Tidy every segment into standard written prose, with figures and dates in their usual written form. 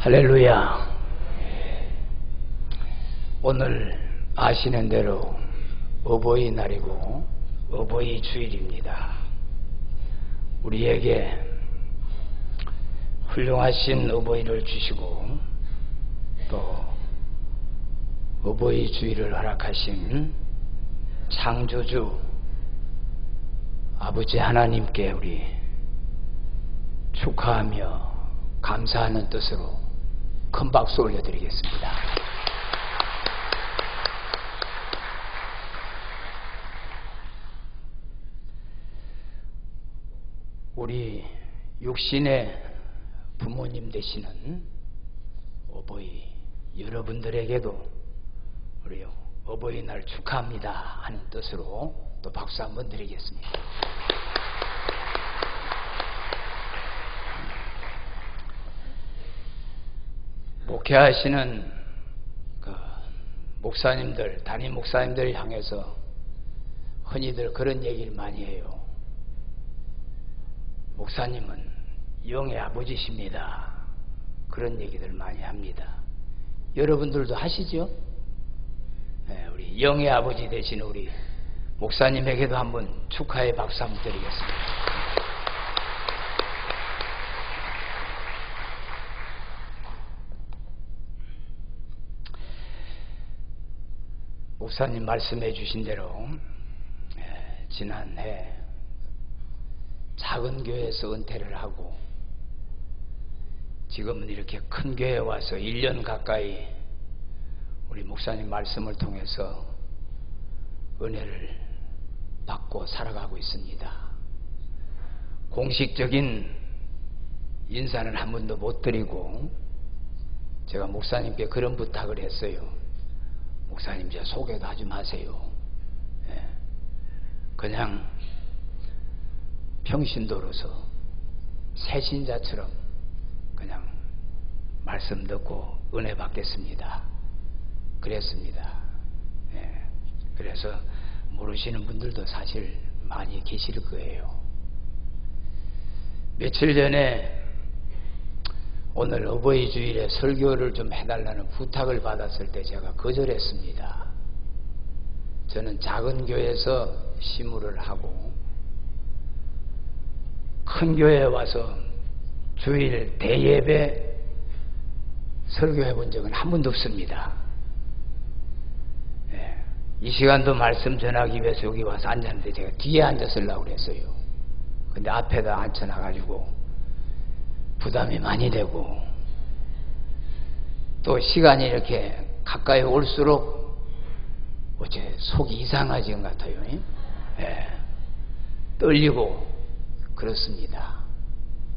할렐루야. 오늘 아시는 대로 어버이날이고 어버이 주일입니다. 우리에게 훌륭하신 어버이를 주시고 또 어버이 주일을 허락하신 창조주 아버지 하나님께 우리 축하하며 감사하는 뜻으로 큰 박수 올려드리겠습니다. 우리 육신의 부모님 되시는 어버이 여러분들에게도 우리 어버이날 축하합니다 하는 뜻으로 또 박수 한번 드리겠습니다. 목회하시는 목사님들, 담임 목사님들 향해서 흔히들 그런 얘기를 많이 해요. 목사님은 영의 아버지십니다. 그런 얘기들 많이 합니다. 여러분들도 하시죠? 네, 우리 영의 아버지 되신 우리 목사님에게도 한번 축하의 박수 한번 드리겠습니다. 목사님 말씀해 주신 대로 지난해 작은 교회에서 은퇴를 하고 지금은 이렇게 큰 교회에 와서 1년 가까이 우리 목사님 말씀을 통해서 은혜를 받고 살아가고 있습니다. 공식적인 인사는 한 번도 못 드리고 제가 목사님께 그런 부탁을 했어요. 목사님 저 소개도 하지 마세요. 그냥 평신도로서 새신자처럼 그냥 말씀 듣고 은혜 받겠습니다. 그랬습니다. 그래서 모르시는 분들도 사실 많이 계실 거예요. 며칠 전에 오늘 어버이 주일에 설교를 좀 해달라는 부탁을 받았을 때 제가 거절했습니다. 저는 작은 교회에서 시무를 하고 큰 교회에 와서 주일 대예배 설교해 본 적은 한 번도 없습니다. 이 시간도 말씀 전하기 위해서 여기 와서 앉았는데 제가 뒤에 앉았으려고 그랬어요. 근데 앞에다 앉혀놔가지고 부담이 많이 되고 또 시간이 이렇게 가까이 올수록 어째 속이 이상해진 것 같아요. 떨리고 그렇습니다.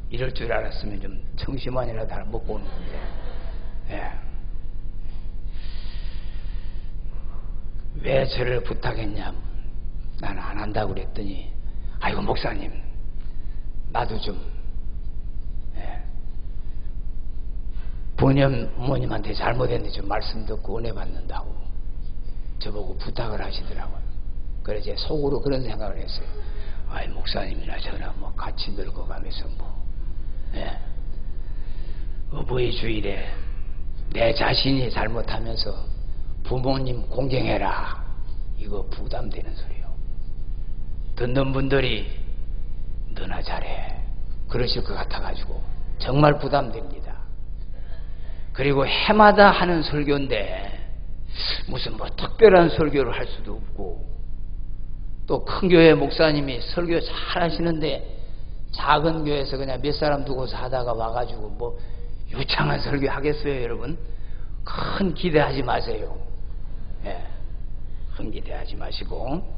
이럴 줄 알았으면 좀 청심환이라도 하나 먹고 오는 건데 왜 저를 부탁했냐, 나는 안 한다고 그랬더니 아이고 목사님 나도 좀 부모님한테 잘못했는데 좀 말씀 듣고 은혜 받는다고 저보고 부탁을 하시더라고요. 그래서 제 속으로 그런 생각을 했어요. 아이 목사님이나 저나 뭐 같이 늙어가면서 어버이 주일에 내 자신이 잘못하면서 부모님 공경해라 이거 부담되는 소리요. 듣는 분들이 너나 잘해 그러실 것 같아가지고 정말 부담됩니다. 그리고 해마다 하는 설교인데 무슨 뭐 특별한 설교를 할 수도 없고 또 큰 교회 목사님이 설교 잘 하시는데 작은 교회에서 그냥 몇 사람 두고서 하다가 와가지고 뭐 유창한 설교 하겠어요. 여러분 큰 기대하지 마세요. 큰 기대하지 마시고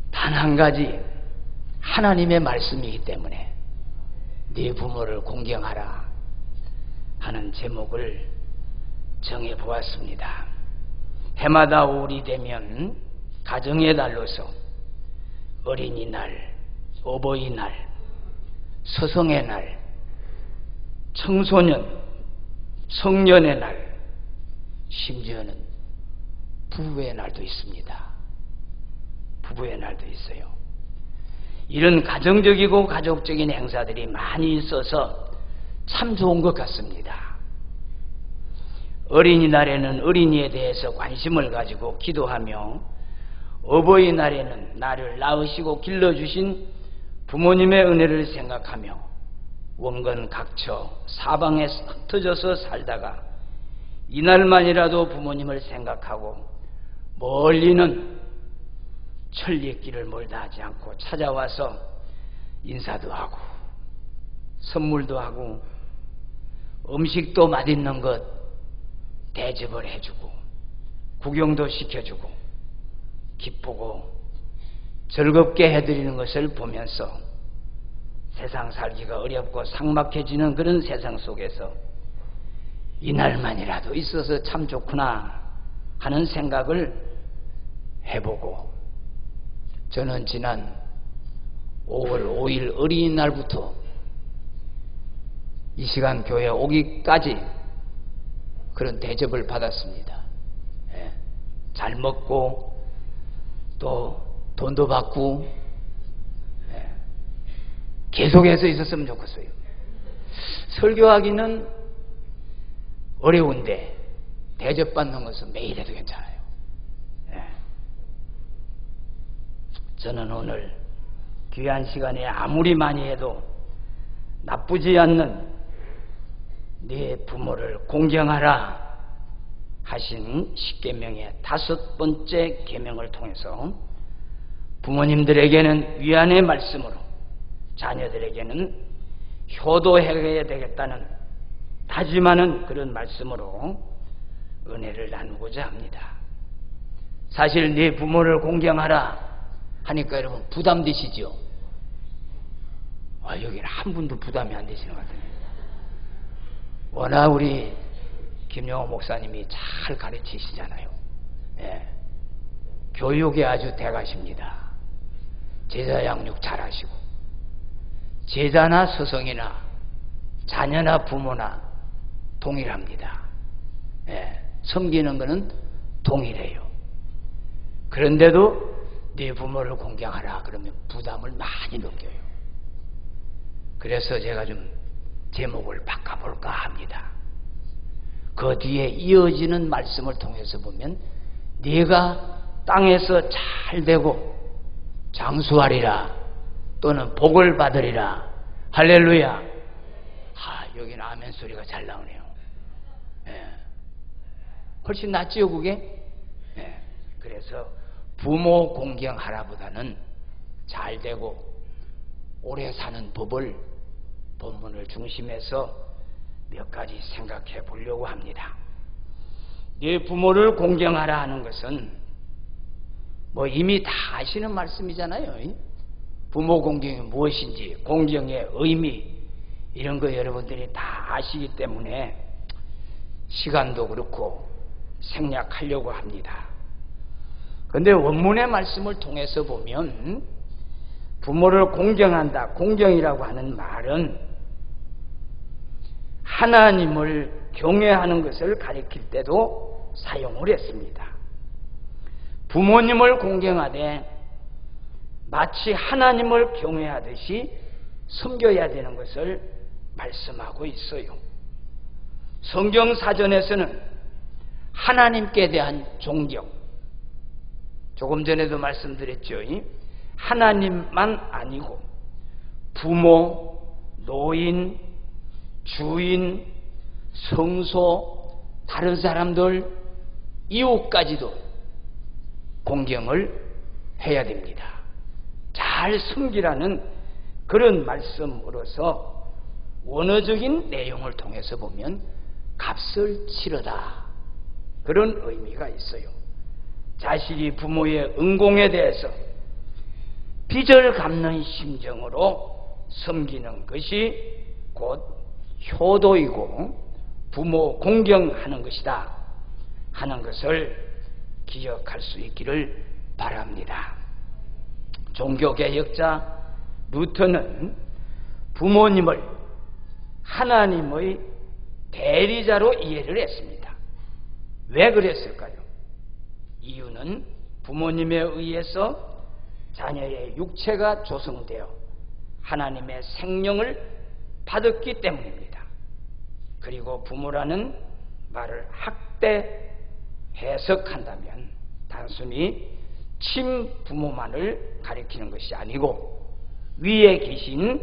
단 한 가지 하나님의 말씀이기 때문에 네 부모를 공경하라 하는 제목을 정해보았습니다. 해마다 5월이 되면 가정의 달로서 어린이날, 어버이날, 서성의 날, 청소년, 성년의 날, 심지어는 부부의 날도 있습니다. 부부의 날도 있어요. 이런 가정적이고 가족적인 행사들이 많이 있어서 참 좋은 것 같습니다. 어린이날에는 어린이에 대해서 관심을 가지고 기도하며, 어버이날에는 나를 낳으시고 길러주신 부모님의 은혜를 생각하며 원건 각처 사방에 흩어져서 살다가 이날만이라도 부모님을 생각하고 멀리는 천리길을 멀다 하지 않고 찾아와서 인사도 하고 선물도 하고 음식도 맛있는 것 대접을 해주고 구경도 시켜주고 기쁘고 즐겁게 해드리는 것을 보면서 세상 살기가 어렵고 삭막해지는 그런 세상 속에서 이날만이라도 있어서 참 좋구나 하는 생각을 해보고, 저는 지난 5월 5일 어린이날부터 이 시간 교회에 오기까지 그런 대접을 받았습니다. 잘 먹고 또 돈도 받고 계속해서 있었으면 좋겠어요. 설교하기는 어려운데 대접받는 것은 매일 해도 괜찮아요. 저는 오늘 귀한 시간에 아무리 많이 해도 나쁘지 않는 네 부모를 공경하라 하신 10계명의 5번째 계명을 통해서 부모님들에게는 위안의 말씀으로, 자녀들에게는 효도해야 되겠다는 다짐하는 그런 말씀으로 은혜를 나누고자 합니다. 사실 네 부모를 공경하라 하니까 여러분 부담되시죠? 여기는 한 분도 부담이 안 되시는 것 같아요. 워낙 우리 김영호 목사님이 잘 가르치시잖아요. 교육에 아주 대가십니다. 제자 양육 잘하시고, 제자나 스승이나 자녀나 부모나 동일합니다. 섬기는 것은 동일해요. 그런데도 네 부모를 공경하라 그러면 부담을 많이 느껴요. 그래서 제가 좀 제목을 바꿔볼까 합니다. 그 뒤에 이어지는 말씀을 통해서 보면 네가 땅에서 잘 되고 장수하리라 또는 복을 받으리라. 할렐루야. 여기는 아멘 소리가 잘 나오네요. 훨씬 낫지요 그게? 그래서 부모 공경하라보다는 잘 되고 오래 사는 법을 본문을 중심해서 몇 가지 생각해 보려고 합니다. 네 부모를 공경하라 하는 것은 이미 다 아시는 말씀이잖아요. 부모 공경이 무엇인지, 공경의 의미 이런 거 여러분들이 다 아시기 때문에 시간도 그렇고 생략하려고 합니다. 그런데 원문의 말씀을 통해서 보면 부모를 공경한다, 공경이라고 하는 말은 하나님을 경외하는 것을 가리킬 때도 사용을 했습니다. 부모님을 공경하되 마치 하나님을 경외하듯이 섬겨야 되는 것을 말씀하고 있어요. 성경 사전에서는 하나님께 대한 존경, 조금 전에도 말씀드렸죠. 하나님만 아니고 부모, 노인, 주인, 성소, 다른 사람들, 이웃까지도 공경을 해야 됩니다. 잘 섬기라는 그런 말씀으로서 원어적인 내용을 통해서 보면 값을 치르다 그런 의미가 있어요. 자식이 부모의 은공에 대해서 빚을 갚는 심정으로 섬기는 것이 곧 효도이고 부모 공경하는 것이다 하는 것을 기억할 수 있기를 바랍니다. 종교개혁자 루터는 부모님을 하나님의 대리자로 이해를 했습니다. 왜 그랬을까요? 이유는 부모님에 의해서 자녀의 육체가 조성되어 하나님의 생명을 받았기 때문입니다. 그리고 부모라는 말을 학대 해석한다면 단순히 친부모만을 가리키는 것이 아니고 위에 계신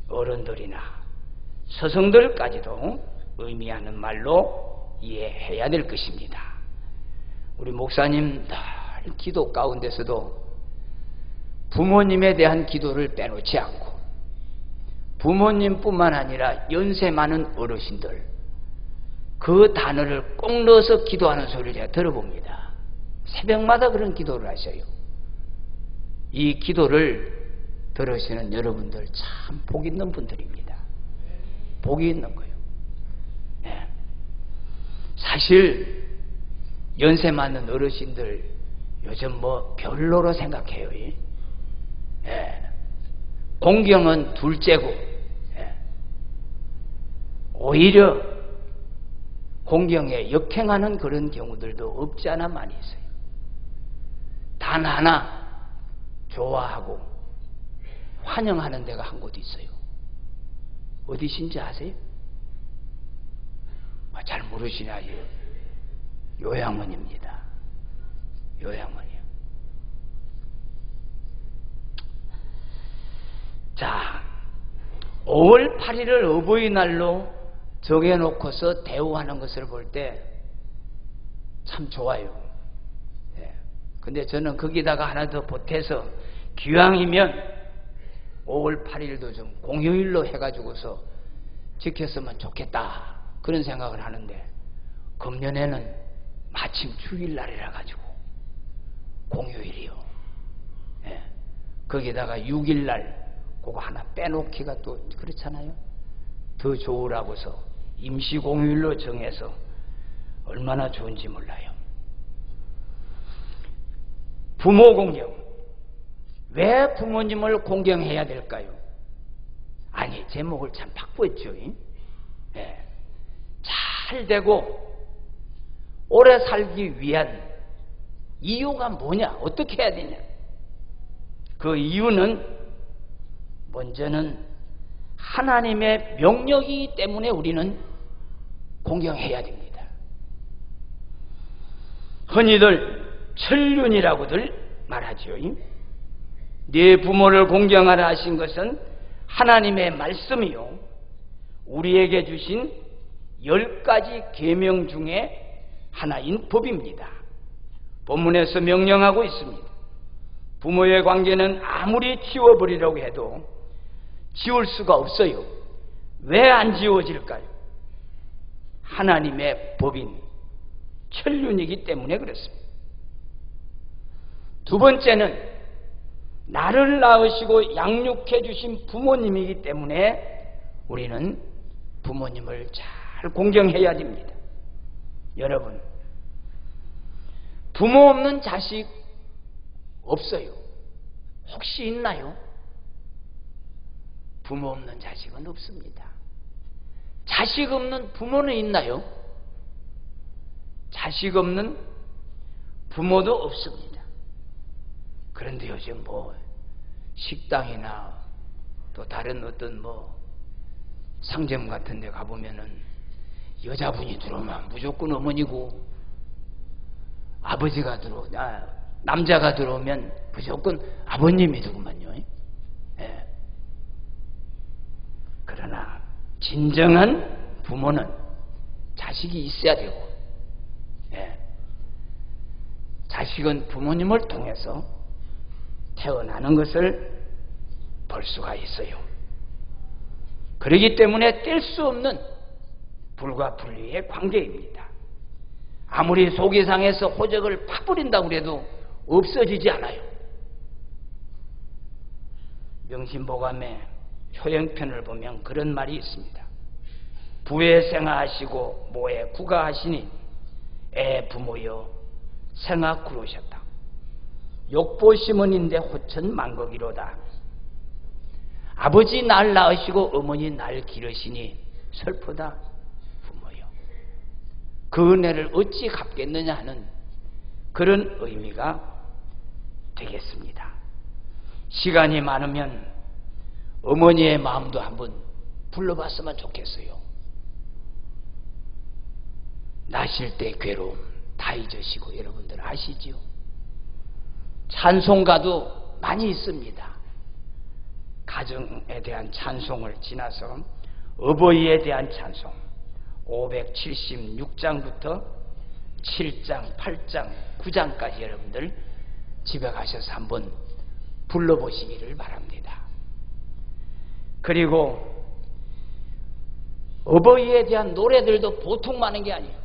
어른들이나 스승들까지도 의미하는 말로 이해해야 될 것입니다. 우리 목사님 늘 기도 가운데서도 부모님에 대한 기도를 빼놓지 않고 부모님뿐만 아니라 연세 많은 어르신들 그 단어를 꼭 넣어서 기도하는 소리를 제가 들어봅니다. 새벽마다 그런 기도를 하셔요. 이 기도를 들으시는 여러분들 참 복 있는 분들입니다. 복이 있는 거예요. 네. 사실 연세 많은 어르신들 요즘 뭐 별로로 생각해요. 네. 공경은 둘째고 네. 오히려 공경에 역행하는 그런 경우들도 없지 않아 많이 있어요. 단 하나 좋아하고 환영하는 데가 한 곳 있어요. 어디신지 아세요? 잘 모르시나요? 요양원입니다. 요양원이요. 자, 5월 8일을 어버이날로 정해놓고서 대우하는 것을 볼 때 참 좋아요. 네. 근데 저는 거기다가 하나 더 보태서 기왕이면 5월 8일도 좀 공휴일로 해가지고서 지켰으면 좋겠다 그런 생각을 하는데 금년에는 마침 주일날이라 가지고 공휴일이요. 네. 거기다가 6일날 그거 하나 빼놓기가 또 그렇잖아요. 더 좋으라고서 임시 공휴일로 정해서 얼마나 좋은지 몰라요. 부모 공경. 왜 부모님을 공경해야 될까요? 아니, 제목을 참 바꾸었죠. 네. 잘 되고 오래 살기 위한 이유가 뭐냐? 어떻게 해야 되냐? 그 이유는 먼저는 하나님의 명령이기 때문에 우리는 공경해야 됩니다. 흔히들 천륜이라고들 말하죠. 네 부모를 공경하라 하신 것은 하나님의 말씀이요 우리에게 주신 10가지 계명 중에 하나인 법입니다. 본문에서 명령하고 있습니다. 부모의 관계는 아무리 지워버리려고 해도 지울 수가 없어요. 왜 안 지워질까요? 하나님의 법인 천륜이기 때문에 그렇습니다. 두 번째는 나를 낳으시고 양육해 주신 부모님이기 때문에 우리는 부모님을 잘 공경해야 됩니다. 여러분, 부모 없는 자식 없어요. 혹시 있나요? 부모 없는 자식은 없습니다. 자식 없는 부모는 있나요? 자식 없는 부모도 없습니다. 그런데 요즘 뭐 식당이나 또 다른 어떤 뭐 상점 같은 데 가보면은 여자분이 들어오면 무조건 어머니고 아버지가 남자가 들어오면 무조건 아버님이더구만요. 예. 그러나 진정한 부모는 자식이 있어야 되고 예. 자식은 부모님을 통해서 태어나는 것을 볼 수가 있어요. 그렇기 때문에 뗄 수 없는 불과 분리의 관계입니다. 아무리 속이 상해서 호적을 파버린다고 해도 없어지지 않아요. 명심보감의 효행편을 보면 그런 말이 있습니다. 부에 생하하시고 모에 구가하시니 애 부모여 생하 구르셨다. 욕보시문인데 호천 망거기로다. 아버지 날 낳으시고 어머니 날 기르시니 슬프다 부모여. 그 은혜를 어찌 갚겠느냐 하는 그런 의미가 되겠습니다. 시간이 많으면 어머니의 마음도 한번 불러봤으면 좋겠어요. 나실 때 괴로움 다 잊으시고 여러분들 아시지요? 찬송가도 많이 있습니다. 가정에 대한 찬송을 지나서 어버이에 대한 찬송 576장부터 7장, 8장, 9장까지 여러분들 집에 가셔서 한번 불러보시기를 바랍니다. 그리고 어버이에 대한 노래들도 보통 많은 게 아니에요.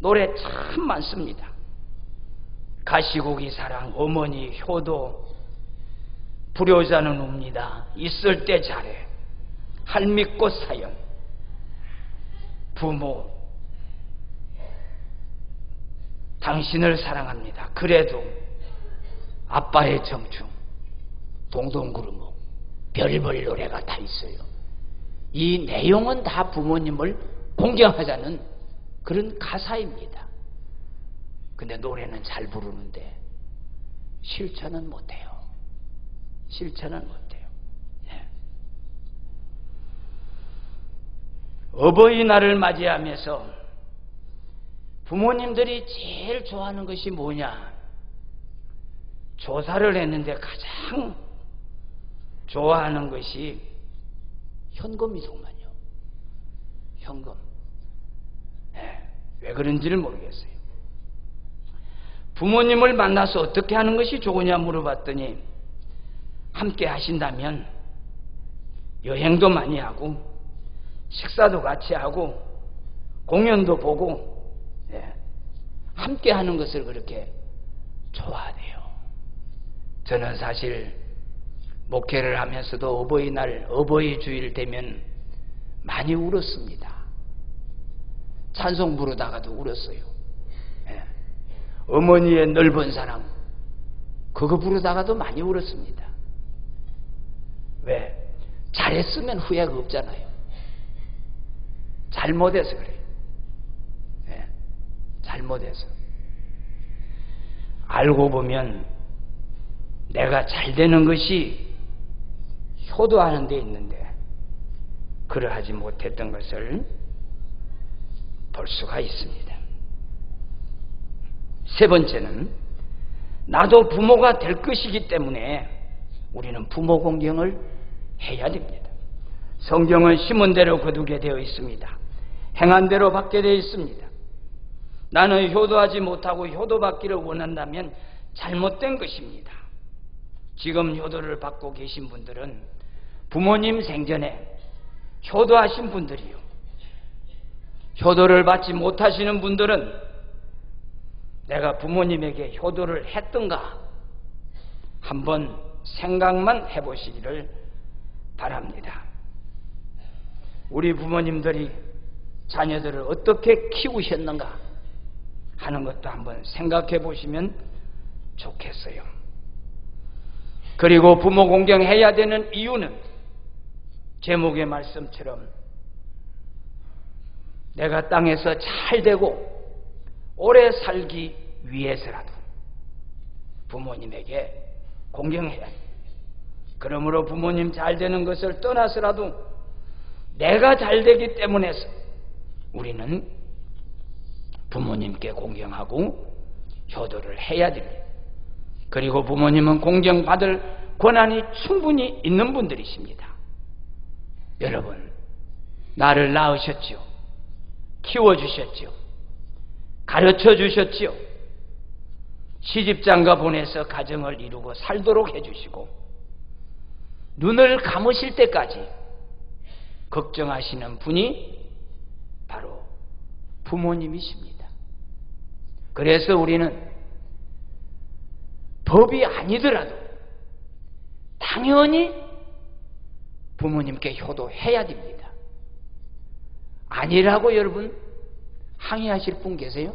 노래 참 많습니다. 가시고기 사랑, 어머니, 효도, 불효자는 웁니다. 있을 때 잘해, 할미꽃 사연, 부모, 당신을 사랑합니다. 그래도 아빠의 청춘, 동동구르목, 별별 노래가 다 있어요. 이 내용은 다 부모님을 공경하자는 그런 가사입니다. 근데 노래는 잘 부르는데 실천은 못해요. 실천은 못해요. 네. 어버이날을 맞이하면서 부모님들이 제일 좋아하는 것이 뭐냐? 조사를 했는데 가장 좋아하는 것이 현금이더만요. 현금. 네. 왜 그런지를 모르겠어요. 부모님을 만나서 어떻게 하는 것이 좋으냐 물어봤더니 함께 하신다면 여행도 많이 하고 식사도 같이 하고 공연도 보고 함께 하는 것을 그렇게 좋아하네요. 저는 사실 목회를 하면서도 어버이날, 어버이 주일 되면 많이 울었습니다. 찬송 부르다가도 울었어요. 어머니의 넓은 사랑, 그거 부르다가도 많이 울었습니다. 왜? 잘했으면 후회가 없잖아요. 잘못해서 그래요. 잘못해서. 알고 보면 내가 잘 되는 것이 효도하는 데 있는데 그러하지 못했던 것을 볼 수가 있습니다. 세 번째는 나도 부모가 될 것이기 때문에 우리는 부모 공경을 해야 됩니다. 성경은 심은 대로 거두게 되어 있습니다. 행한 대로 받게 되어 있습니다. 나는 효도하지 못하고 효도받기를 원한다면 잘못된 것입니다. 지금 효도를 받고 계신 분들은 부모님 생전에 효도하신 분들이요. 효도를 받지 못하시는 분들은 내가 부모님에게 효도를 했던가 한번 생각만 해보시기를 바랍니다. 우리 부모님들이 자녀들을 어떻게 키우셨는가 하는 것도 한번 생각해 보시면 좋겠어요. 그리고 부모 공경해야 되는 이유는 제목의 말씀처럼 내가 땅에서 잘 되고 오래 살기 위해서라도 부모님에게 공경해야 합니다. 그러므로 부모님 잘 되는 것을 떠나서라도 내가 잘 되기 때문에서 우리는 부모님께 공경하고 효도를 해야 됩니다. 그리고 부모님은 공경받을 권한이 충분히 있는 분들이십니다. 여러분, 나를 낳으셨지요. 키워주셨지요. 가르쳐주셨지요. 시집장가 보내서 가정을 이루고 살도록 해주시고 눈을 감으실 때까지 걱정하시는 분이 바로 부모님이십니다. 그래서 우리는 법이 아니더라도 당연히 부모님께 효도해야 됩니다. 아니라고 여러분 항의하실 분 계세요?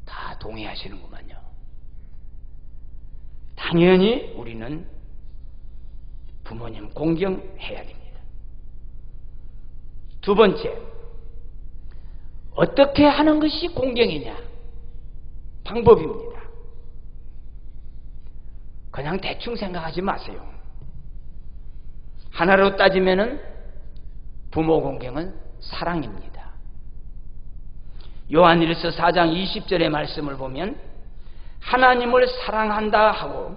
다 동의하시는구만요. 당연히 우리는 부모님 공경해야 됩니다. 두 번째, 어떻게 하는 것이 공경이냐? 방법입니다. 그냥 대충 생각하지 마세요. 하나로 따지면은 부모 공경은 사랑입니다. 요한일서 4장 20절의 말씀을 보면 하나님을 사랑한다 하고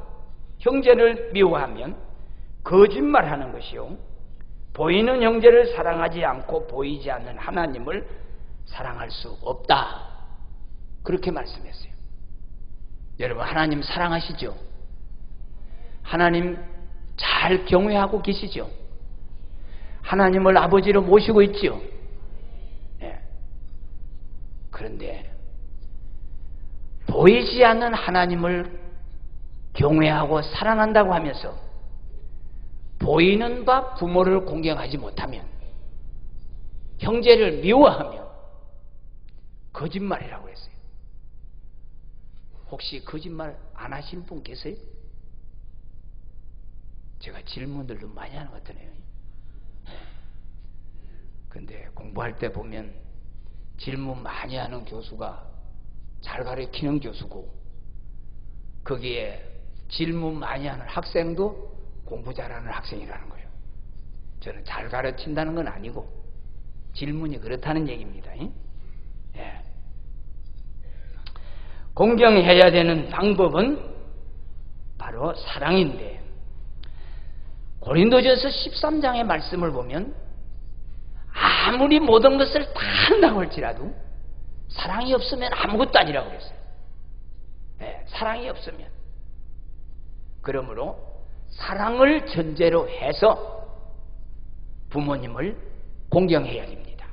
형제를 미워하면 거짓말하는 것이요 보이는 형제를 사랑하지 않고 보이지 않는 하나님을 사랑할 수 없다. 그렇게 말씀했어요. 여러분, 하나님 사랑하시죠? 하나님 잘 경외하고 계시죠? 하나님을 아버지로 모시고 있죠? 네. 그런데 보이지 않는 하나님을 경외하고 사랑한다고 하면서 보이는 바 부모를 공경하지 못하면, 형제를 미워하면 거짓말이라고 했어요. 혹시 거짓말 안 하신 분 계세요? 제가 질문들 좀 많이 하는 것 같으네요. 근데 공부할 때 보면 질문 많이 하는 교수가 잘 가르치는 교수고, 거기에 질문 많이 하는 학생도 공부 잘하는 학생이라는 거예요. 저는 잘 가르친다는 건 아니고 질문이 그렇다는 얘기입니다. 예. 공경해야 되는 방법은 바로 사랑인데, 고린도전서 13장의 말씀을 보면 아무리 모든 것을 다 한다고 할지라도 사랑이 없으면 아무것도 아니라고 그랬어요. 네, 사랑이 없으면. 그러므로 사랑을 전제로 해서 부모님을 공경해야 됩니다.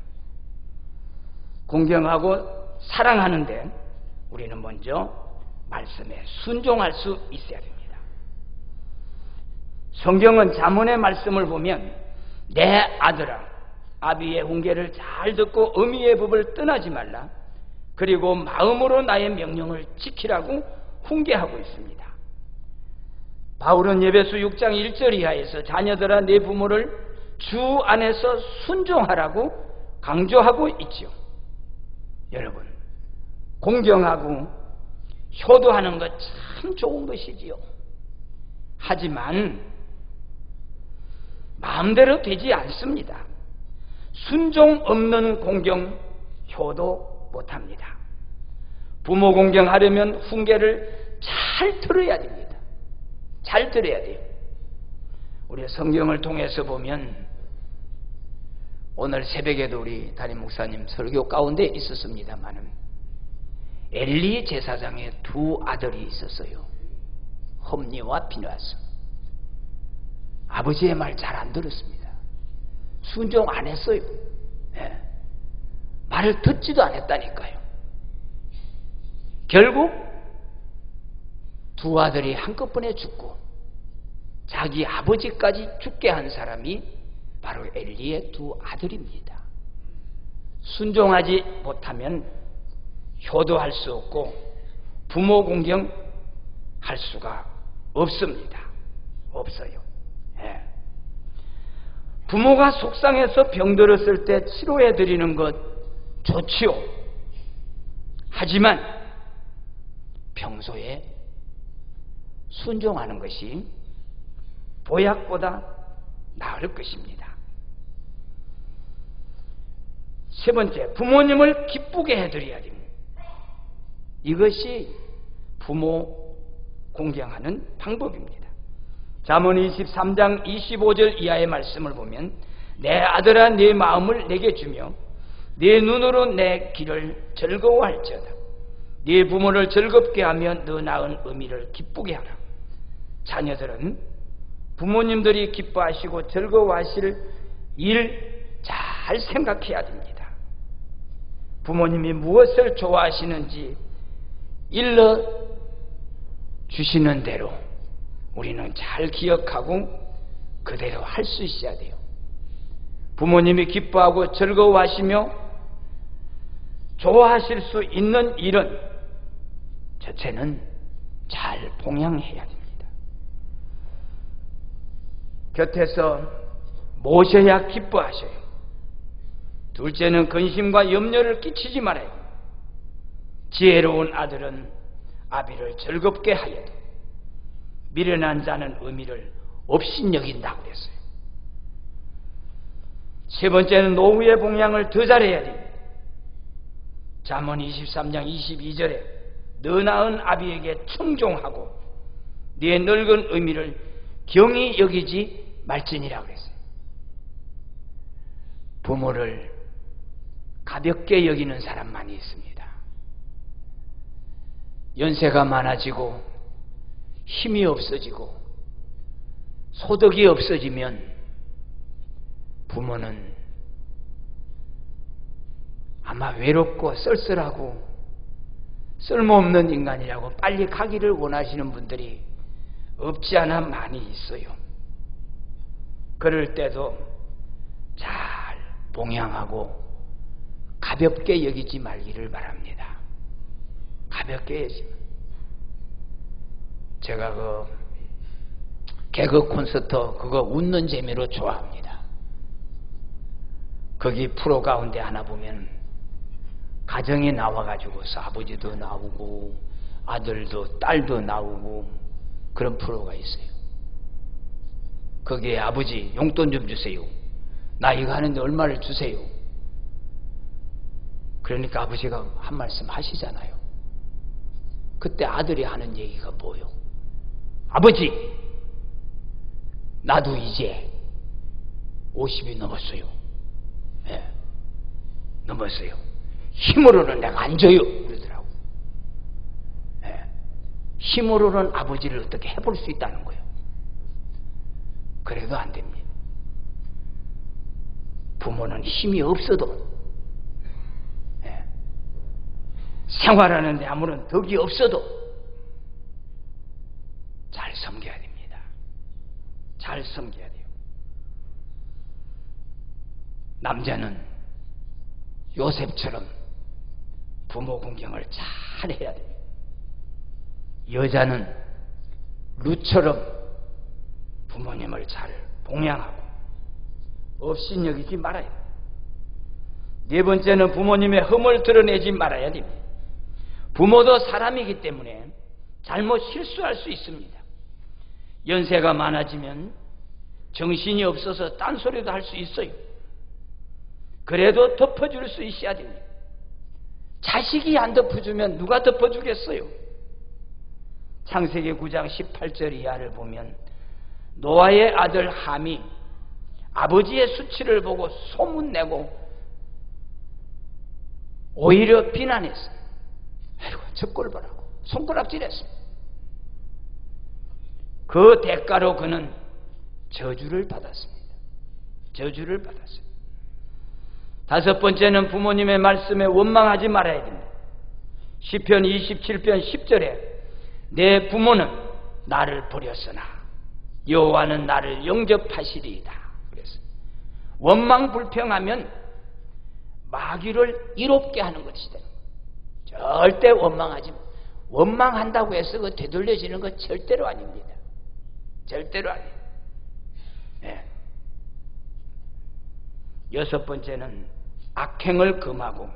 공경하고 사랑하는데 우리는 먼저 말씀에 순종할 수 있어야 됩니다. 성경은 잠언의 말씀을 보면 내 아들아 아비의 훈계를 잘 듣고 어미의 법을 떠나지 말라. 그리고 마음으로 나의 명령을 지키라고 훈계하고 있습니다. 바울은 에베소 6장 1절 이하에서 자녀들아 내 부모를 주 안에서 순종하라고 강조하고 있지요. 여러분, 공경하고 효도하는 것 참 좋은 것이지요. 하지만 마음대로 되지 않습니다. 순종 없는 공경, 효도 못합니다. 부모 공경하려면 훈계를 잘 들어야 됩니다. 잘 들어야 돼요. 우리 성경을 통해서 보면 오늘 새벽에도 우리 담임 목사님 설교 가운데 있었습니다만은 엘리 제사장의 두 아들이 있었어요. 홈니와 비느하스. 아버지의 말 잘 안 들었습니다. 순종 안 했어요. 네. 말을 듣지도 않았다니까요. 결국 두 아들이 한꺼번에 죽고 자기 아버지까지 죽게 한 사람이 바로 엘리의 두 아들입니다. 순종하지 못하면 효도할 수 없고 부모 공경할 수가 없습니다. 없어요. 네. 부모가 속상해서 병들었을 때 치료해 드리는 것 좋지요. 하지만 평소에 순종하는 것이 보약보다 나을 것입니다. 세 번째, 부모님을 기쁘게 해드려야 됩니다. 이것이 부모 공경하는 방법입니다. 잠언 23장 25절 이하의 말씀을 보면 내 아들아 내 마음을 내게 주며 내 눈으로 내 길을 즐거워할지어다. 네 부모를 즐겁게 하며 너 낳은 어미를 기쁘게 하라. 자녀들은 부모님들이 기뻐하시고 즐거워하실 일 잘 생각해야 됩니다. 부모님이 무엇을 좋아하시는지 일러 주시는 대로 우리는 잘 기억하고 그대로 할 수 있어야 돼요. 부모님이 기뻐하고 즐거워하시며 좋아하실 수 있는 일은 첫째는 잘 봉양해야 됩니다. 곁에서 모셔야 기뻐하셔요. 둘째는 근심과 염려를 끼치지 말아요. 지혜로운 아들은 아비를 즐겁게 하여도 미련한 자는 의미를 없인 여긴다고 그랬어요. 세 번째는 노후의 봉양을 더 잘해야 됩니다. 잠언 23장 22절에 너 낳은 아비에게 청종하고 네 늙은 의미를 경히 여기지 말지니라 그랬어요. 부모를 가볍게 여기는 사람 많이 있습니다. 연세가 많아지고 힘이 없어지고 소득이 없어지면 부모는 아마 외롭고 쓸쓸하고 쓸모없는 인간이라고 빨리 가기를 원하시는 분들이 없지 않아 많이 있어요. 그럴 때도 잘 봉양하고 가볍게 여기지 말기를 바랍니다. 가볍게 여기지. 제가 그 개그 콘서트 그거 웃는 재미로 좋아합니다. 거기 프로 가운데 하나 보면 가정에 나와가지고서 아버지도 나오고 아들도 딸도 나오고 그런 프로가 있어요. 거기에 아버지 용돈 좀 주세요. 나 이거 하는데 얼마를 주세요. 그러니까 아버지가 한 말씀 하시잖아요. 그때 아들이 하는 얘기가 뭐요? 아버지, 나도 이제 50이 넘었어요. 예, 넘었어요. 힘으로는 내가 안 줘요. 그러더라고. 예, 힘으로는 아버지를 어떻게 해볼 수 있다는 거예요. 그래도 안 됩니다. 부모는 힘이 없어도 생활하는데 아무런 덕이 없어도 잘 섬겨야 됩니다. 잘 섬겨야 돼요. 남자는 요셉처럼 부모 공경을 잘 해야 됩니다. 여자는 룻처럼 부모님을 잘 봉양하고 업신여기지 말아야 돼요. 네 번째는 부모님의 흠을 드러내지 말아야 됩니다. 부모도 사람이기 때문에 잘못 실수할 수 있습니다. 연세가 많아지면 정신이 없어서 딴소리도 할 수 있어요. 그래도 덮어줄 수 있어야 됩니다. 자식이 안 덮어주면 누가 덮어주겠어요? 창세기 9장 18절 이하를 보면 노아의 아들 함이 아버지의 수치를 보고 소문내고 오히려 비난했어요. 아이고, 저 꼴 보라고 손가락질했어요. 그 대가로 그는 저주를 받았습니다. 저주를 받았어요. 다섯 번째는 부모님의 말씀에 원망하지 말아야 됩니다. 시편 27편 10절에 내 부모는 나를 버렸으나 여호와는 나를 영접하시리이다. 그래서 원망 불평하면 마귀를 이롭게 하는 것이다. 절대 원망하지 마. 원망한다고 해서 그 되돌려지는 건 절대로 아닙니다. 절대로 아니에요. 네. 여섯 번째는 악행을 금하고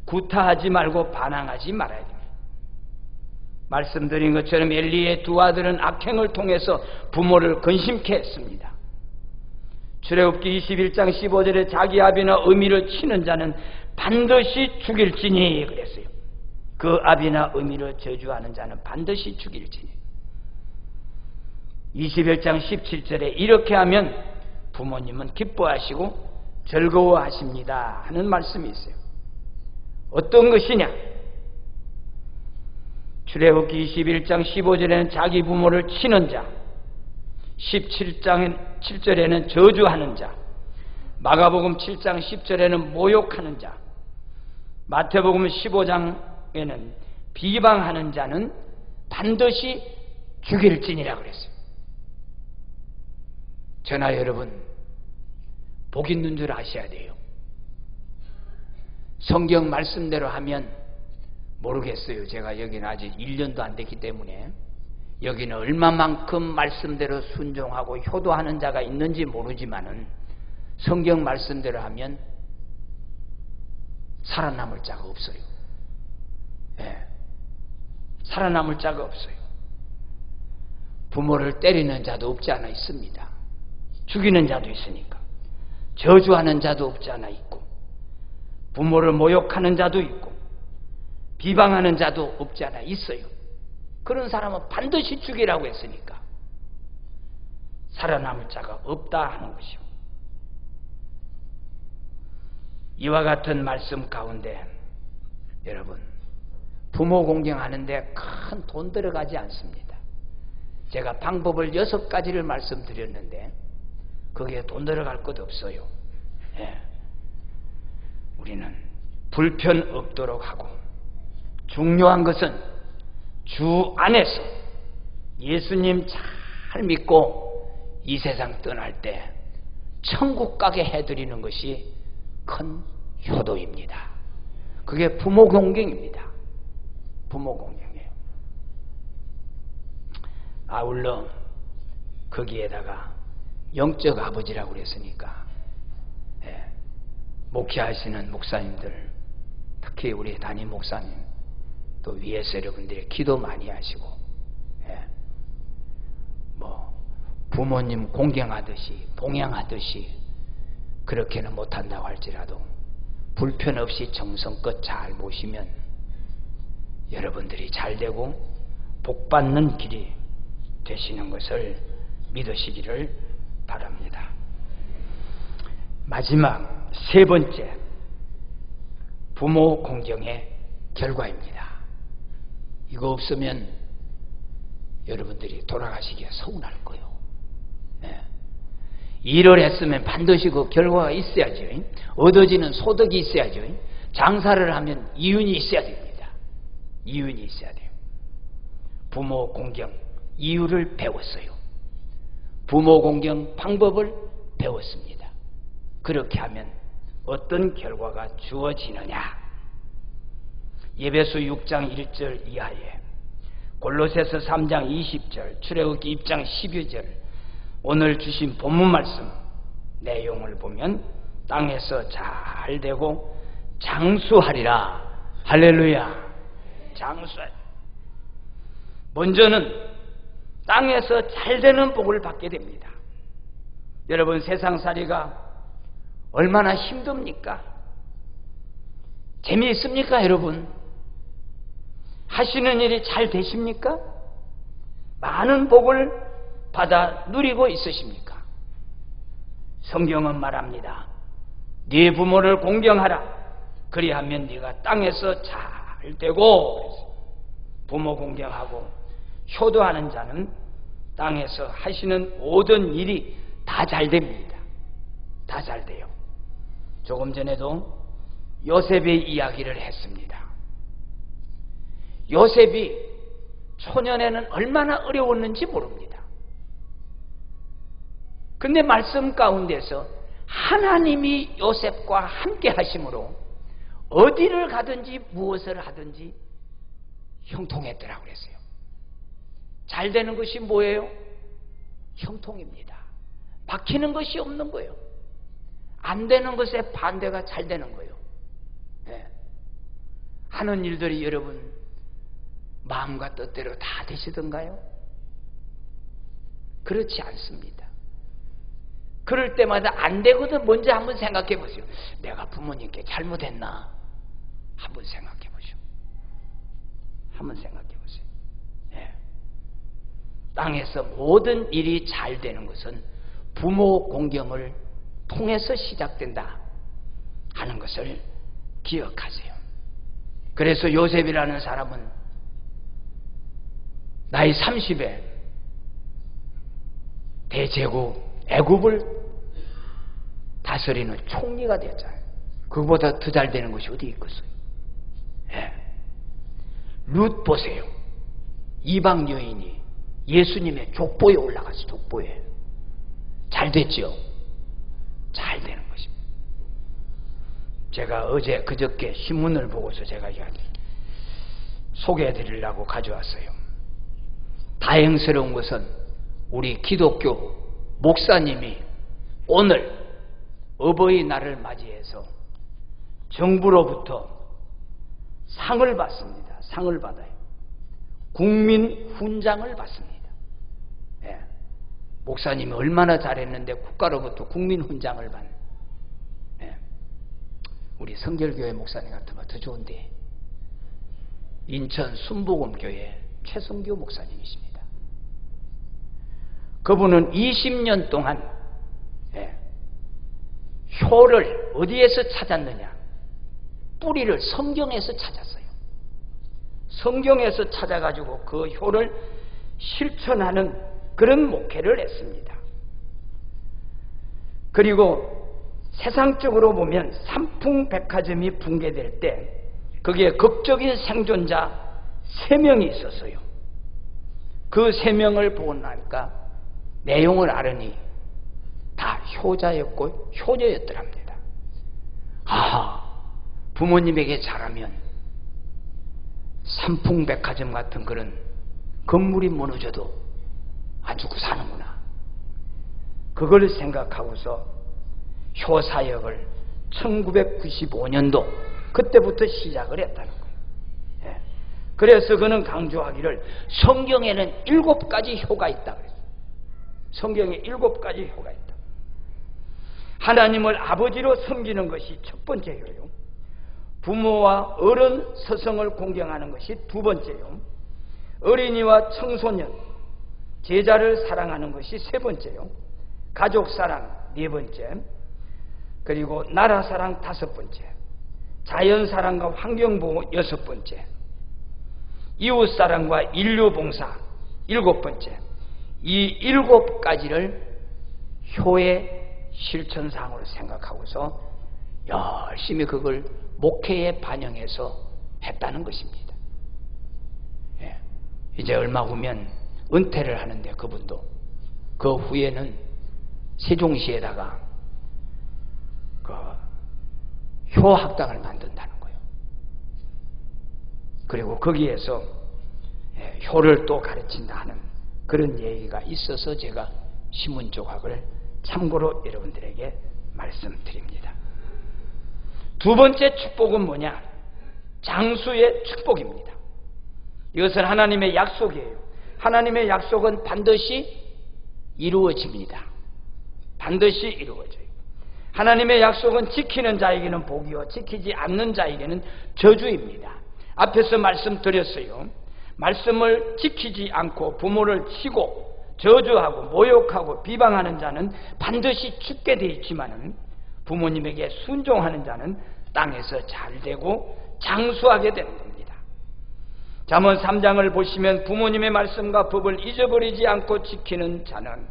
구타하지 말고 반항하지 말아야 됩니다. 말씀드린 것처럼 엘리의 두 아들은 악행을 통해서 부모를 근심케 했습니다. 출애굽기 21장 15절에 자기 아비나 어미를 치는 자는 반드시 죽일지니 그랬어요. 그 아비나 어미를 저주하는 자는 반드시 죽일지니. 21장 17절에 이렇게 하면 부모님은 기뻐하시고 즐거워하십니다 하는 말씀이 있어요. 어떤 것이냐? 출애굽기 21장 15절에는 자기 부모를 치는 자, 17장 7절에는 저주하는 자, 마가복음 7장 10절에는 모욕하는 자, 마태복음 15장에는 비방하는 자는 반드시 죽일지니라 그랬어요. 저나 여러분 복 있는 줄 아셔야 돼요. 성경 말씀대로 하면 모르겠어요. 제가 여기는 아직 1년도 안 됐기 때문에 여기는 얼마만큼 말씀대로 순종하고 효도하는 자가 있는지 모르지만은 성경 말씀대로 하면 살아남을 자가 없어요. 네. 살아남을 자가 없어요. 부모를 때리는 자도 없지 않아 있습니다. 죽이는 자도 있으니까. 저주하는 자도 없지 않아 있고, 부모를 모욕하는 자도 있고, 비방하는 자도 없지 않아 있어요. 그런 사람은 반드시 죽이라고 했으니까 살아남을 자가 없다 하는 것이요. 이와 같은 말씀 가운데 여러분, 부모 공경하는데 큰 돈 들어가지 않습니다. 제가 방법을 6가지를 말씀드렸는데 거기에 돈 들어갈 것 없어요. 예. 우리는 불편 없도록 하고, 중요한 것은 주 안에서 예수님 잘 믿고 이 세상 떠날 때 천국 가게 해드리는 것이 큰 효도입니다. 그게 부모 공경입니다. 부모 공경이에요. 아울러 거기에다가 영적 아버지라고 그랬으니까, 예, 목회하시는 목사님들, 특히 우리 담임 목사님, 또 위에서 여러분들이 기도 많이 하시고, 예, 부모님 공경하듯이 동양하듯이 그렇게는 못한다고 할지라도 불편 없이 정성껏 잘 모시면 여러분들이 잘 되고 복받는 길이 되시는 것을 믿으시기를 바랍니다. 마지막 3번째, 부모 공경의 결과입니다. 이거 없으면 여러분들이 돌아가시기가 서운할 거예요. 네. 일을 했으면 반드시 그 결과가 있어야죠. 얻어지는 소득이 있어야죠. 장사를 하면 이윤이 있어야 됩니다. 이윤이 있어야 돼요. 부모 공경 이유를 배웠어요. 부모 공경 방법을 배웠습니다. 그렇게 하면 어떤 결과가 주어지느냐? 예배소 6장 1절 이하에, 골로새서 3장 20절, 출애굽기 2장 12절, 오늘 주신 본문 말씀 내용을 보면 땅에서 잘 되고 장수하리라. 할렐루야. 장수하리. 먼저는 땅에서 잘 되는 복을 받게 됩니다. 여러분, 세상살이가 얼마나 힘듭니까? 재미있습니까, 여러분? 하시는 일이 잘 되십니까? 많은 복을 받아 누리고 있으십니까? 성경은 말합니다. 네 부모를 공경하라. 그리하면 네가 땅에서 잘 되고, 부모 공경하고 효도하는 자는 땅에서 하시는 모든 일이 다 잘 됩니다. 다 잘 돼요. 조금 전에도 요셉의 이야기를 했습니다. 요셉이 초년에는 얼마나 어려웠는지 모릅니다. 근데 말씀 가운데서 하나님이 요셉과 함께 하심으로 어디를 가든지 무엇을 하든지 형통했더라고 그랬어요. 잘 되는 것이 뭐예요? 형통입니다. 막히는 것이 없는 거예요. 안 되는 것에 반대가 잘 되는 거예요. 네. 하는 일들이 여러분 마음과 뜻대로 다 되시던가요? 그렇지 않습니다. 그럴 때마다 안 되거든 먼저 한번 생각해 보세요. 내가 부모님께 잘못했나? 한번 생각해 보시오. 한번 생각해 보세요. 네. 땅에서 모든 일이 잘 되는 것은 부모 공경을 통해서 시작된다 하는 것을 기억하세요. 그래서 요셉이라는 사람은 나이 30에 대제국 애굽을 다스리는 총리가 되었잖아요. 그보다 더 잘 되는 것이 어디 있겠어요? 예. 룻 보세요. 이방 여인이 예수님의 족보에 올라가서 족보에 잘 됐죠. 잘 되는 것입니다. 제가 어제 그저께 신문을 보고서 제가 소개해 드리려고 가져왔어요. 다행스러운 것은 우리 기독교 목사님이 오늘 어버이날을 맞이해서 정부로부터 상을 받습니다. 상을 받아요. 국민훈장을 받습니다. 예. 목사님이 얼마나 잘했는데 국가로부터 국민훈장을 받는. 우리 성결교회 목사님 같으면 더 좋은데, 인천 순복음교회 최성교 목사님이십니다. 그분은 20년 동안 효를 어디에서 찾았느냐? 뿌리를 성경에서 찾았어요. 성경에서 찾아가지고 그 효를 실천하는 그런 목회를 했습니다. 그리고 세상적으로 보면 삼풍백화점이 붕괴될 때 거기에 극적인 생존자 3명이 있었어요. 그 3명을 보고 나니까 내용을 알으니 다 효자였고 효녀였더랍니다. 부모님에게 잘하면 삼풍백화점 같은 그런 건물이 무너져도 안 죽고 사는구나. 그걸 생각하고서 효사역을 1995년도 그때부터 시작을 했다는 거예요. 그래서 그는 강조하기를 성경에는 7가지 효가 있다 그랬어요. 성경에 7가지 효가 있다. 하나님을 아버지로 섬기는 것이 첫 번째 효요. 부모와 어른 스승을 공경하는 것이 2번째요. 어린이와 청소년, 제자를 사랑하는 것이 3번째요. 가족 사랑 4번째, 그리고 나라 사랑 5번째, 자연 사랑과 환경 보호 6번째, 이웃 사랑과 인류 봉사 7번째. 이 7가지를 효의 실천상으로 생각하고서 열심히 그걸 목회에 반영해서 했다는 것입니다. 이제 얼마 후면 은퇴를 하는데 그분도 그 후에는 세종시에다가 그 효학당을 만든다는 거예요. 그리고 거기에서 효를 또 가르친다 하는 그런 얘기가 있어서 제가 신문 조각을 참고로 여러분들에게 말씀드립니다. 2번째 축복은 뭐냐? 장수의 축복입니다. 이것은 하나님의 약속이에요. 하나님의 약속은 반드시 이루어집니다. 반드시 이루어져요. 하나님의 약속은 지키는 자에게는 복이요 지키지 않는 자에게는 저주입니다. 앞에서 말씀드렸어요. 말씀을 지키지 않고 부모를 치고 저주하고 모욕하고 비방하는 자는 반드시 죽게 되어 있지만은 부모님에게 순종하는 자는 땅에서 잘되고 장수하게 되는 겁니다. 잠언 3장을 보시면 부모님의 말씀과 법을 잊어버리지 않고 지키는 자는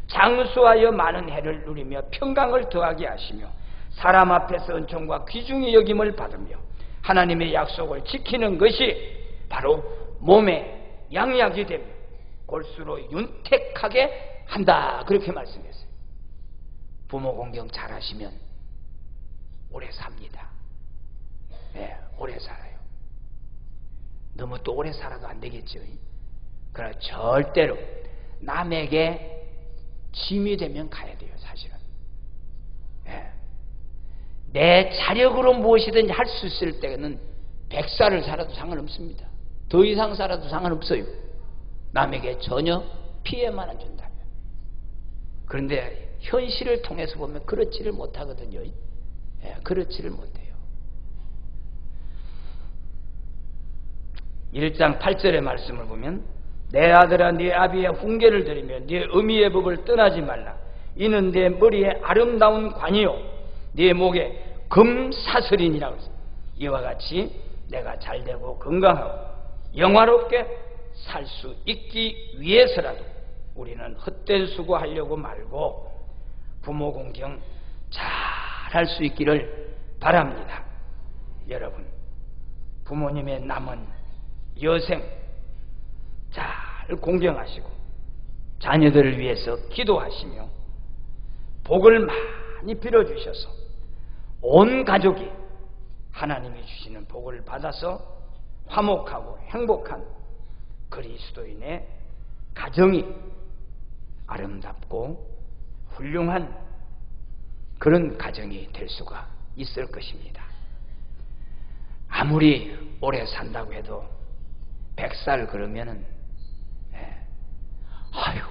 장수하여 많은 해를 누리며 평강을 더하게 하시며 사람 앞에서 은총과 귀중히 여김을 받으며 하나님의 약속을 지키는 것이 바로 몸에 양약이 되며 골수로 윤택하게 한다. 그렇게 말씀했어요. 부모 공경 잘하시면 오래 삽니다. 오래 살아요. 너무 또 오래 살아도 안 되겠죠. 그러나 절대로 남에게 짐이 되면 가야 돼요. 사실은 내 자력으로 무엇이든지 할 수 있을 때는 100살을 살아도 상관없습니다. 더 이상 살아도 상관없어요. 남에게 전혀 피해만 안 준다면. 그런데 현실을 통해서 보면 그렇지를 못하거든요. 그렇지를 못해요. 1장 8절의 말씀을 보면 내 아들아 네 아비의 훈계를 들으며 네 어미의 법을 떠나지 말라. 이는 네 머리에 아름다운 관이요 네 목에 금사슬이니라. 이와 같이 내가 잘되고 건강하고 영화롭게 살 수 있기 위해서라도 우리는 헛된 수고하려고 말고 부모 공경 잘 할 수 있기를 바랍니다. 여러분, 부모님의 남은 여생 잘 공경하시고 자녀들을 위해서 기도하시며 복을 많이 빌어주셔서 온 가족이 하나님이 주시는 복을 받아서 화목하고 행복한 그리스도인의 가정이 아름답고 훌륭한 그런 가정이 될 수가 있을 것입니다. 아무리 오래 산다고 해도 100살 그러면은 아유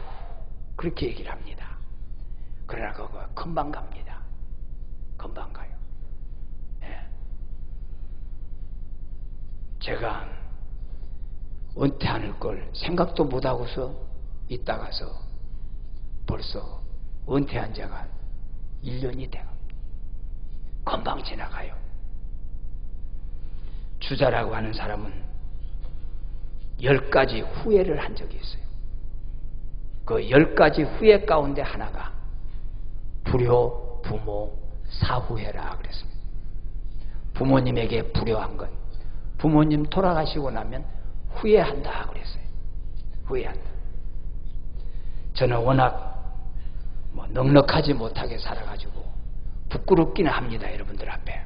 그렇게 얘기를 합니다. 그러나 그거 금방 갑니다. 금방 가요. 제가 은퇴하는 걸 생각도 못하고서 있다가서 벌써 은퇴한 지가 1년이 돼요. 금방 지나가요. 주자라고 하는 사람은 10가지 후회를 한 적이 있어요. 그 10가지 후회 가운데 하나가 불효, 부모, 사후회라 그랬습니다. 부모님에게 불효한 건 부모님 돌아가시고 나면 후회한다 그랬어요. 후회한다. 저는 워낙 넉넉하지 못하게 살아가지고 부끄럽기는 합니다. 여러분들 앞에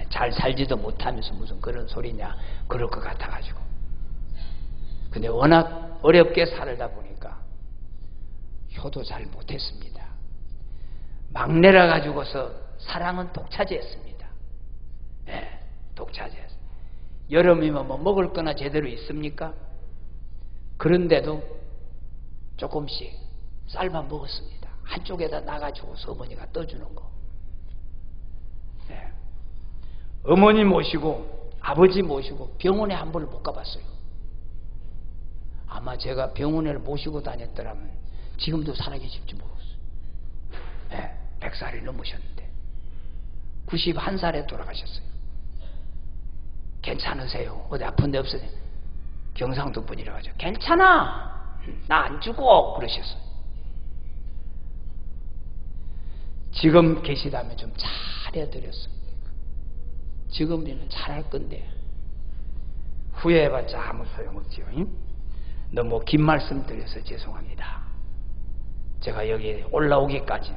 잘 살지도 못하면서 무슨 그런 소리냐 그럴 것 같아가지고. 근데 워낙 어렵게 살다 보니까 효도 잘 못했습니다. 막내라 가지고서 사랑은 독차지했습니다. 네, 독차지했어요. 여름이면 뭐 먹을 거나 제대로 있습니까? 그런데도 조금씩 쌀만 먹었습니다. 한쪽에다 놔가지고 어머니가 떠주는 거. 네. 어머니 모시고 아버지 모시고 병원에 한 번을 못 가봤어요. 아마 제가 병원에 모시고 다녔더라면 지금도 살아계실지 모르겠어요. 네, 100살이 넘으셨는데 91살에 돌아가셨어요. 괜찮으세요? 어디 아픈 데 없어요? 경상도 분이라 가지고 괜찮아, 나 안 죽어 그러셨어요. 지금 계시다면 좀 잘해드렸습니다. 지금이면 잘할 건데 후회해봤자 아무 소용없지요. 너무 긴 말씀 드려서 죄송합니다. 제가 여기 올라오기까지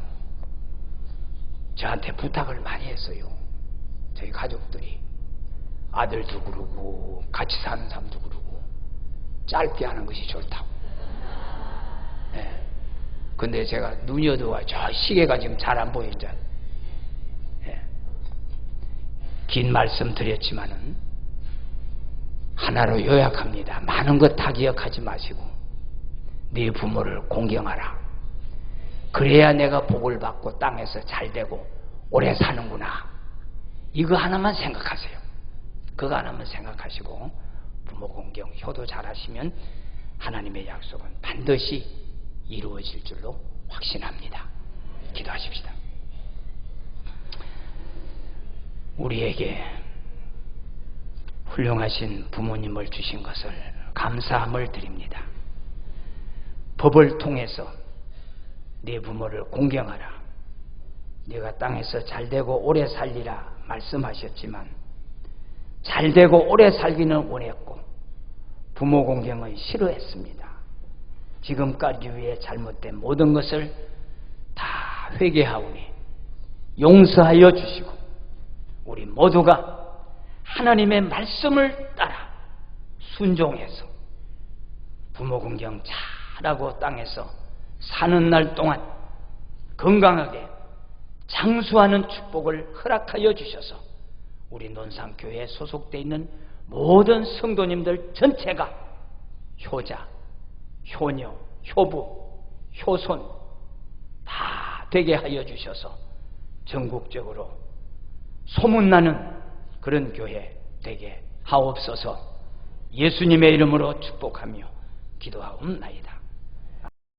저한테 부탁을 많이 했어요. 저희 가족들이 아들도 그러고 같이 사는 사람도 그러고 짧게 하는 것이 좋다고. 네. 근데 제가 눈이 어두워 저 시계가 지금 잘 안 보여 이제. 네. 긴 말씀 드렸지만은 하나로 요약합니다. 많은 것 다 기억하지 마시고 네 부모를 공경하라. 그래야 내가 복을 받고 땅에서 잘되고 오래 사는구나. 이거 하나만 생각하세요. 그거 하나만 생각하시고 부모 공경, 효도 잘하시면 하나님의 약속은 반드시 이루어질 줄로 확신합니다. 기도하십시다. 우리에게 훌륭하신 부모님을 주신 것을 감사함을 드립니다. 법을 통해서 네 부모를 공경하라. 네가 땅에서 잘되고 오래 살리라 말씀하셨지만 잘되고 오래 살기는 원했고 부모 공경은 싫어했습니다. 지금까지 위해 잘못된 모든 것을 다 회개하오니 용서하여 주시고 우리 모두가 하나님의 말씀을 따라 순종해서 부모 공경 잘하고 땅에서 사는 날 동안 건강하게 장수하는 축복을 허락하여 주셔서 우리 논산교회에 소속되어 있는 모든 성도님들 전체가 효자, 효녀, 효부, 효손 다 되게 하여 주셔서 전국적으로 소문나는 그런 교회 되게 하옵소서. 예수님의 이름으로 축복하며 기도하옵나이다.